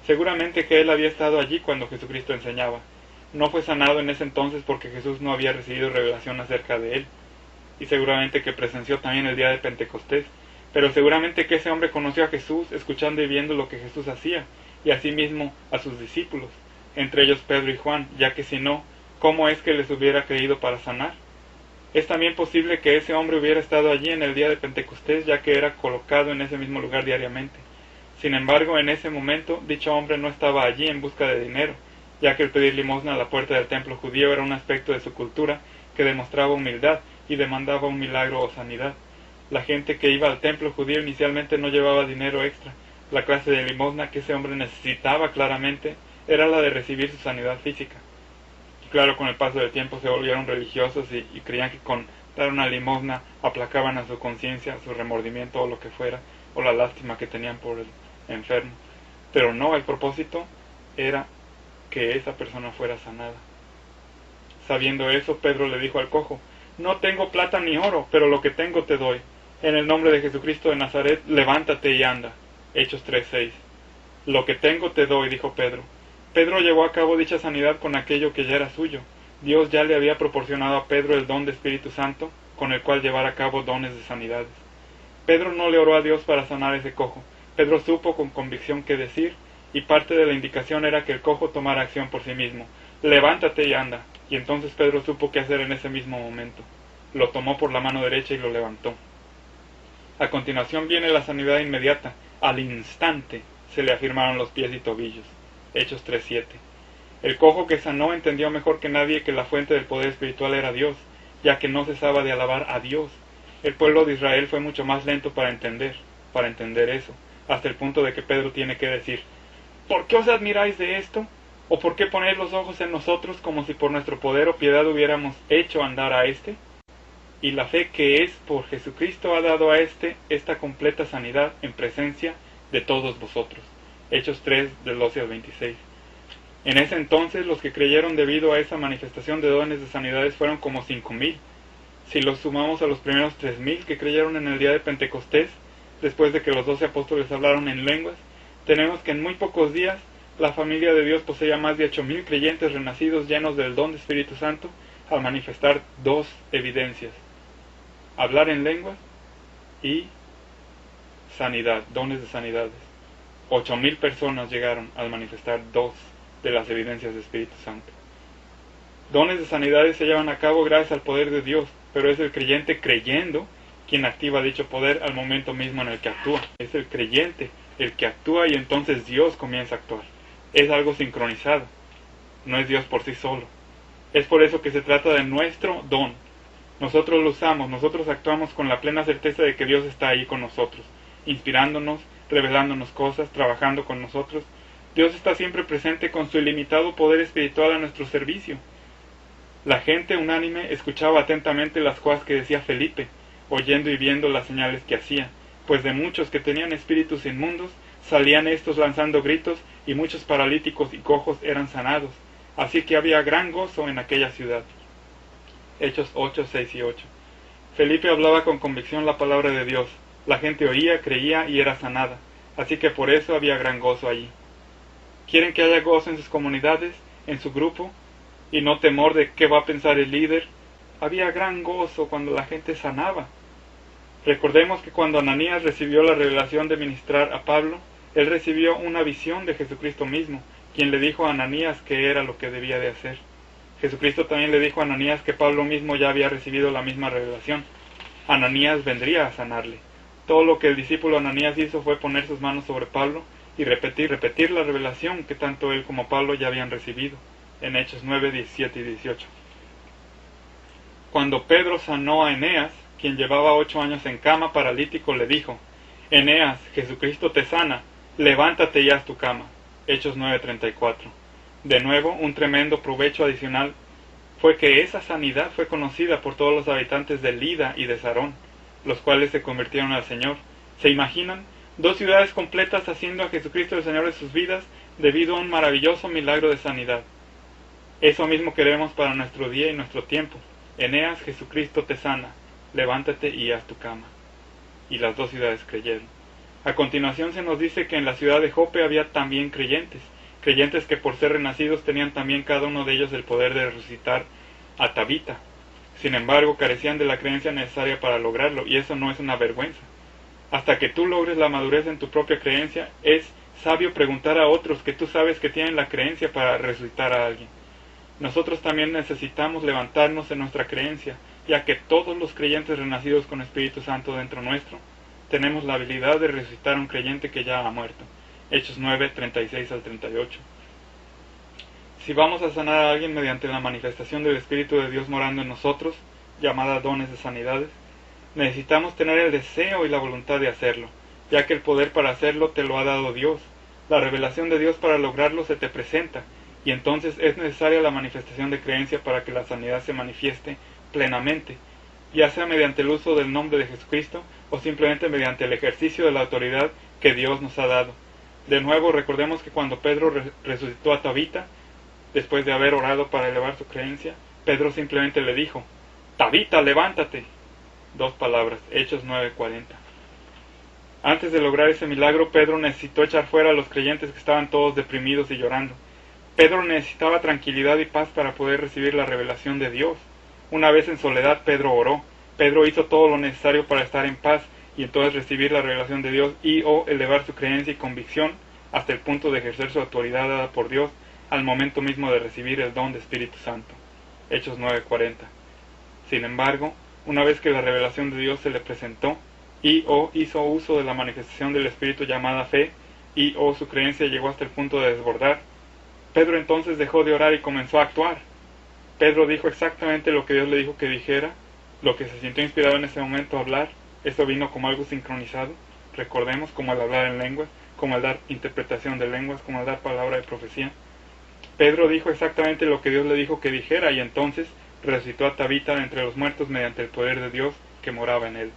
Seguramente que él había estado allí cuando Jesucristo enseñaba. No fue sanado en ese entonces porque Jesús no había recibido revelación acerca de él, y seguramente que presenció también el día de Pentecostés, pero seguramente que ese hombre conoció a Jesús escuchando y viendo lo que Jesús hacía, y asimismo a sus discípulos, entre ellos Pedro y Juan, ya que si no, ¿cómo es que les hubiera creído para sanar? Es también posible que ese hombre hubiera estado allí en el día de Pentecostés, ya que era colocado en ese mismo lugar diariamente. Sin embargo, en ese momento, dicho hombre no estaba allí en busca de dinero, ya que el pedir limosna a la puerta del templo judío era un aspecto de su cultura que demostraba humildad y demandaba un milagro o sanidad. La gente que iba al templo judío inicialmente no llevaba dinero extra. La clase de limosna que ese hombre necesitaba claramente era la de recibir su sanidad física. Y claro, con el paso del tiempo se volvieron religiosos y creían que con dar una limosna aplacaban a su conciencia, su remordimiento o lo que fuera, o la lástima que tenían por el enfermo. Pero no, el propósito era que esa persona fuera sanada. Sabiendo eso, Pedro le dijo al cojo: no tengo plata ni oro, pero lo que tengo te doy. En el nombre de Jesucristo de Nazaret, levántate y anda. Hechos 3:6. Lo que tengo te doy, dijo Pedro. Pedro llevó a cabo dicha sanidad con aquello que ya era suyo. Dios ya le había proporcionado a Pedro el don de Espíritu Santo, con el cual llevar a cabo dones de sanidades. Pedro no le oró a Dios para sanar ese cojo. Pedro supo con convicción qué decir, y parte de la indicación era que el cojo tomara acción por sí mismo. Levántate y anda. Y entonces Pedro supo qué hacer en ese mismo momento. Lo tomó por la mano derecha y lo levantó. A continuación viene la sanidad inmediata. Al instante se le afirmaron los pies y tobillos. Hechos 3:7. El cojo que sanó entendió mejor que nadie que la fuente del poder espiritual era Dios, ya que no cesaba de alabar a Dios. El pueblo de Israel fue mucho más lento para entender eso, hasta el punto de que Pedro tiene que decir: ¿por qué os admiráis de esto? ¿O por qué ponéis los ojos en nosotros como si por nuestro poder o piedad hubiéramos hecho andar a éste? Y la fe que es por Jesucristo ha dado a éste esta completa sanidad en presencia de todos vosotros. Hechos 3, del 12 al 26. En ese entonces los que creyeron debido a esa manifestación de dones de sanidades fueron como 5,000. Si los sumamos a los primeros 3,000 que creyeron en el día de Pentecostés, después de que los 12 apóstoles hablaron en lenguas, tenemos que en muy pocos días la familia de Dios poseía más de 8,000 creyentes renacidos llenos del don de Espíritu Santo al manifestar dos evidencias: hablar en lenguas y sanidad, dones de sanidades. 8,000 personas llegaron al manifestar dos de las evidencias de Espíritu Santo. Dones de sanidades se llevan a cabo gracias al poder de Dios, pero es el creyente creyendo quien activa dicho poder al momento mismo en el que actúa. Es el creyente el que actúa y entonces Dios comienza a actuar. Es algo sincronizado, no es Dios por sí solo. Es por eso que se trata de nuestro don. Nosotros lo usamos, nosotros actuamos con la plena certeza de que Dios está ahí con nosotros, inspirándonos, revelándonos cosas, trabajando con nosotros. Dios está siempre presente con su ilimitado poder espiritual a nuestro servicio. La gente unánime escuchaba atentamente las cosas que decía Felipe, oyendo y viendo las señales que hacía, pues de muchos que tenían espíritus inmundos, salían estos lanzando gritos, y muchos paralíticos y cojos eran sanados. Así que había gran gozo en aquella ciudad. Hechos 8, 6 y 8. Felipe hablaba con convicción la palabra de Dios. La gente oía, creía y era sanada. Así que por eso había gran gozo allí. ¿Quieren que haya gozo en sus comunidades, en su grupo, y no temor de qué va a pensar el líder? Había gran gozo cuando la gente sanaba. Recordemos que cuando Ananías recibió la revelación de ministrar a Pablo, él recibió una visión de Jesucristo mismo, quien le dijo a Ananías que era lo que debía de hacer. Jesucristo también le dijo a Ananías que Pablo mismo ya había recibido la misma revelación. Ananías vendría a sanarle. Todo lo que el discípulo Ananías hizo fue poner sus manos sobre Pablo y repetir la revelación que tanto él como Pablo ya habían recibido, en Hechos 9, 17 y 18. Cuando Pedro sanó a Eneas, quien llevaba 8 años en cama paralítico, le dijo: Eneas, Jesucristo te sana, levántate y haz tu cama. Hechos 9:34. De nuevo, un tremendo provecho adicional fue que esa sanidad fue conocida por todos los habitantes de Lida y de Sarón, los cuales se convirtieron al Señor. ¿Se imaginan? 2 ciudades completas haciendo a Jesucristo el Señor de sus vidas debido a un maravilloso milagro de sanidad. Eso mismo queremos para nuestro día y nuestro tiempo. Eneas, Jesucristo te sana, levántate y haz tu cama. Y las 2 ciudades creyeron. A continuación se nos dice que en la ciudad de Jope había también creyentes que por ser renacidos tenían también cada uno de ellos el poder de resucitar a Tabita. Sin embargo, carecían de la creencia necesaria para lograrlo, y eso no es una vergüenza. Hasta que tú logres la madurez en tu propia creencia, es sabio preguntar a otros que tú sabes que tienen la creencia para resucitar a alguien. Nosotros también necesitamos levantarnos en nuestra creencia, ya que todos los creyentes renacidos con Espíritu Santo dentro nuestro, tenemos la habilidad de resucitar a un creyente que ya ha muerto. Hechos 9, 36 al 38. Si vamos a sanar a alguien mediante la manifestación del Espíritu de Dios morando en nosotros, llamada dones de sanidades, necesitamos tener el deseo y la voluntad de hacerlo, ya que el poder para hacerlo te lo ha dado Dios. La revelación de Dios para lograrlo se te presenta, y entonces es necesaria la manifestación de creencia para que la sanidad se manifieste plenamente, ya sea mediante el uso del nombre de Jesucristo o simplemente mediante el ejercicio de la autoridad que Dios nos ha dado. De nuevo, recordemos que cuando Pedro resucitó a Tabita, después de haber orado para elevar su creencia, Pedro simplemente le dijo: «Tabita, levántate». 2 palabras, Hechos 9:40. Antes de lograr ese milagro, Pedro necesitó echar fuera a los creyentes que estaban todos deprimidos y llorando. Pedro necesitaba tranquilidad y paz para poder recibir la revelación de Dios. Una vez en soledad, Pedro oró. Pedro hizo todo lo necesario para estar en paz y entonces recibir la revelación de Dios y o elevar su creencia y convicción hasta el punto de ejercer su autoridad dada por Dios al momento mismo de recibir el don de Espíritu Santo. Hechos 9:40. Sin embargo, una vez que la revelación de Dios se le presentó y o hizo uso de la manifestación del Espíritu llamada fe y o su creencia llegó hasta el punto de desbordar, Pedro entonces dejó de orar y comenzó a actuar. Pedro dijo exactamente lo que Dios le dijo que dijera, lo que se sintió inspirado en ese momento a hablar. Esto vino como algo sincronizado, recordemos, como el hablar en lenguas, como el dar interpretación de lenguas, como el dar palabra de profecía. Pedro dijo exactamente lo que Dios le dijo que dijera y entonces resucitó a Tabita de entre los muertos mediante el poder de Dios que moraba en él.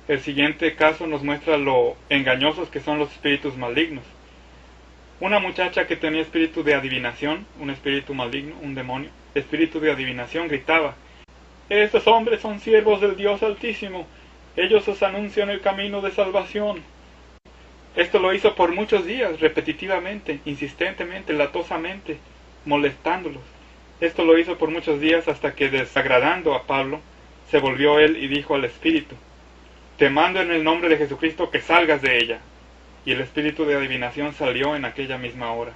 El siguiente caso nos muestra lo engañosos que son los espíritus malignos. Una muchacha que tenía espíritu de adivinación, un espíritu maligno, un demonio, espíritu de adivinación, gritaba: «Estos hombres son siervos del Dios Altísimo, ellos os anuncian el camino de salvación». Esto lo hizo por muchos días, repetitivamente, insistentemente, latosamente, molestándolos. Esto lo hizo por muchos días hasta que, desagradando a Pablo, se volvió él y dijo al espíritu: «Te mando en el nombre de Jesucristo que salgas de ella». Y el espíritu de adivinación salió en aquella misma hora.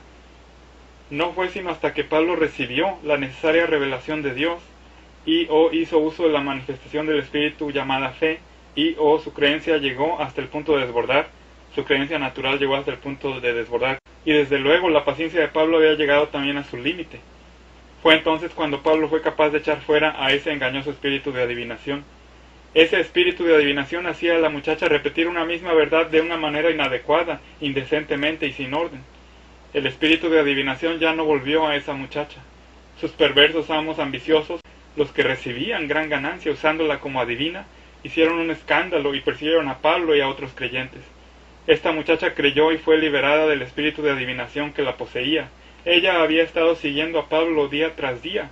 No fue sino hasta que Pablo recibió la necesaria revelación de Dios y o hizo uso de la manifestación del espíritu llamada fe y o su creencia llegó hasta el punto de desbordar, su creencia natural llegó hasta el punto de desbordar, y desde luego la paciencia de Pablo había llegado también a su límite. Fue entonces cuando Pablo fue capaz de echar fuera a ese engañoso espíritu de adivinación. Ese espíritu de adivinación hacía a la muchacha repetir una misma verdad de una manera inadecuada, indecentemente y sin orden. El espíritu de adivinación ya no volvió a esa muchacha. Sus perversos amos ambiciosos, los que recibían gran ganancia usándola como adivina, hicieron un escándalo y persiguieron a Pablo y a otros creyentes. Esta muchacha creyó y fue liberada del espíritu de adivinación que la poseía. Ella había estado siguiendo a Pablo día tras día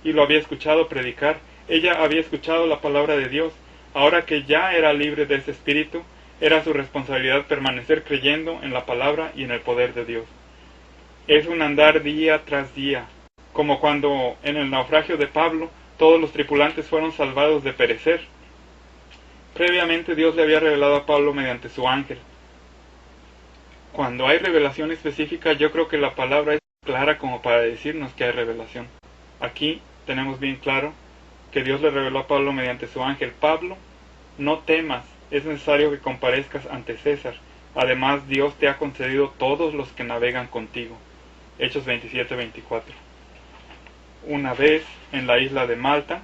y lo había escuchado predicar. Ella había escuchado la palabra de Dios. Ahora que ya era libre de ese espíritu, era su responsabilidad permanecer creyendo en la palabra y en el poder de Dios. Es un andar día tras día, como cuando en el naufragio de Pablo todos los tripulantes fueron salvados de perecer. Previamente Dios le había revelado a Pablo mediante su ángel. Cuando hay revelación específica, yo creo que la palabra es clara como para decirnos que hay revelación. Aquí tenemos bien claro que Dios le reveló a Pablo mediante su ángel: «Pablo, no temas, es necesario que comparezcas ante César. Además, Dios te ha concedido todos los que navegan contigo». Hechos 27-24. Una vez, en la isla de Malta,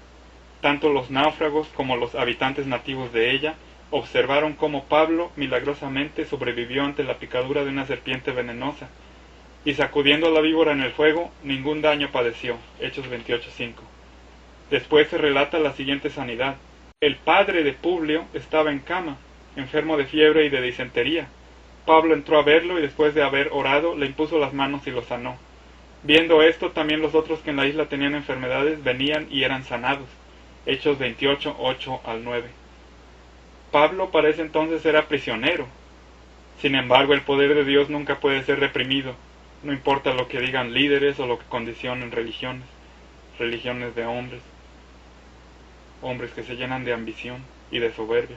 tanto los náufragos como los habitantes nativos de ella observaron cómo Pablo milagrosamente sobrevivió ante la picadura de una serpiente venenosa, y sacudiendo la víbora en el fuego, ningún daño padeció. Hechos 28:5. Después se relata la siguiente sanidad. El padre de Publio estaba en cama, enfermo de fiebre y de disentería. Pablo entró a verlo y después de haber orado le impuso las manos y lo sanó. Viendo esto, también los otros que en la isla tenían enfermedades venían y eran sanados. Hechos 28:8 al 9. Pablo para ese entonces era prisionero. Sin embargo, el poder de Dios nunca puede ser reprimido, no importa lo que digan líderes o lo que condicionen religiones de hombres que se llenan de ambición y de soberbia.